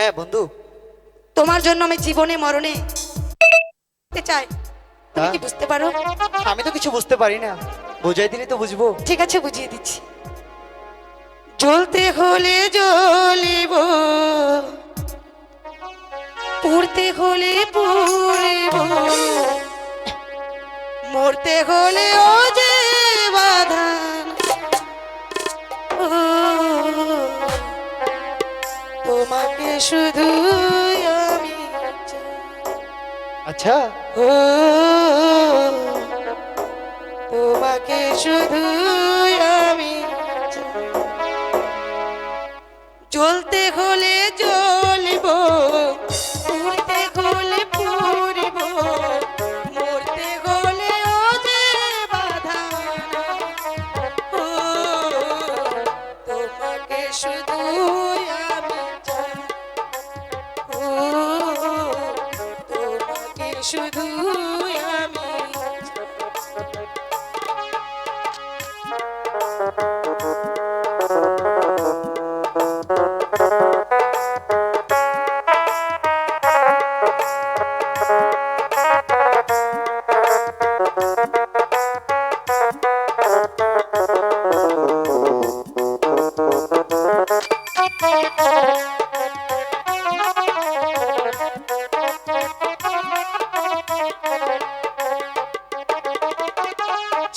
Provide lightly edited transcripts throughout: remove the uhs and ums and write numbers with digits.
হ্যাঁ বন্ধু। তোমার জন্য আমি জীবনে মরণে চাই, তুমি হ্যাঁ? কি বুঝতে পারো? আমি তো কিছু বুঝতে পারি না, বোঝাই দিলে তো বুঝবো। ঠিক আছে, বুঝিয়ে দিচ্ছি। জ্বলতে হলে জ্বলিব, পুড়তে হলে পুড়িব, মরতে হলে ও যে বাঁধন। ও, তোমাকে শুধু আমি চাই। আচ্ছা, ও, তোমাকে শুধু আমি চাই। জ্বলতে হলে জ্বলিব, পুড়তে হলে পুড়িব, মরতে হলে ও যে বাঁধন। ও, তোমাকে শুধু আমি চাই। ও, তোমাকে শুধু আমি চাই।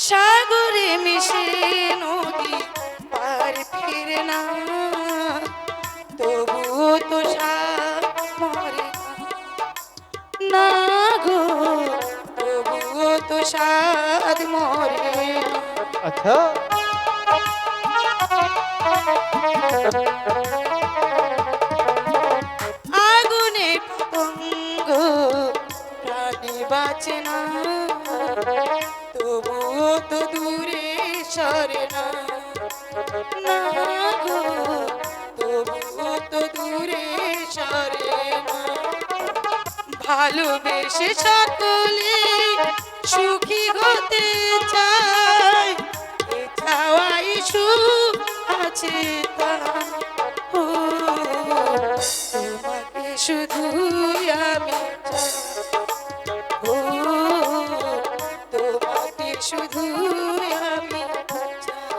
সাগরে মিশে নদী পার ফিরে না, তবুও তো সাথ মরে না গো, তবুও তো সাথ মরে না। আচ্ছা। আগুনে পতঙ্গ প্রাণী বাঁচে না, তবুও তো দূরে সরে না। না গো, তবুও তো দূরে সরে না। ভালোবেসে সকলে সুখী হতে চায়, এ চাওয়াই সুখ আছে তার। ও, তোমাকে শুধু আমি চাই। ও, তোমাকে শুধু আমি চাই।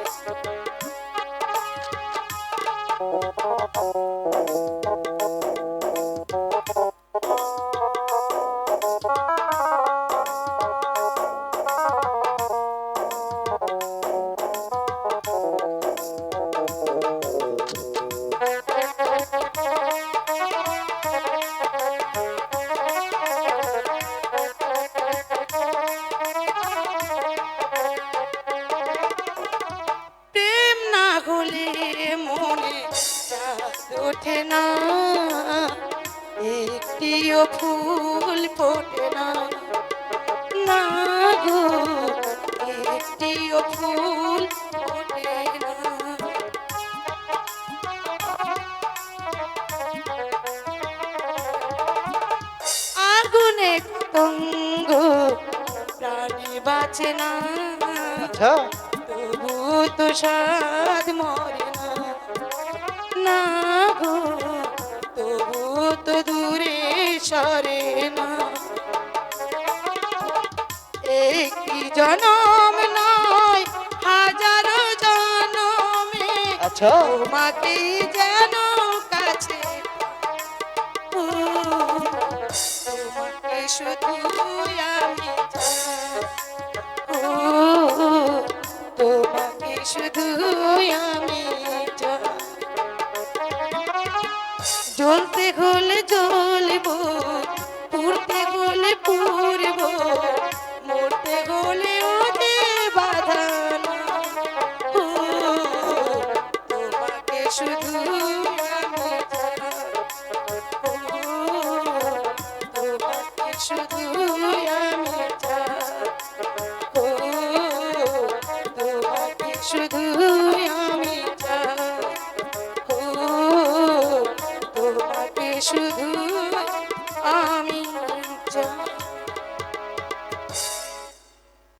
প্রেম না হলে মনে চাঁদ ওঠে না, একটিও ফুল ফোটে না। না গো, একটিও ফুল ফোটে না। আগুনে পতঙ্গ প্রাণী বাঁচে না, আচ্ছা। তবুও তো সাধ মরে না। না গো, তবুও তো দূরে সরে না। একটি জনম নয়, হাজারো জনমে আচ্ছা। তোমাকে যেন কাছে। ও, তোমাকে শুধু আমি চাই। ও, তোমাকে শুধু আমি চাই। জ্বলতে হলে জ্বলব, পুড়তে হলে পুড়ব, মরতে হলে ও যে বাঁধন। ও, তোমাকে শুধু আমি চাই। ও, তোমাকে শুধু আমি চাই। ও, তোমাকে শুধু আমি চাই। ও, তোমাকে শুধু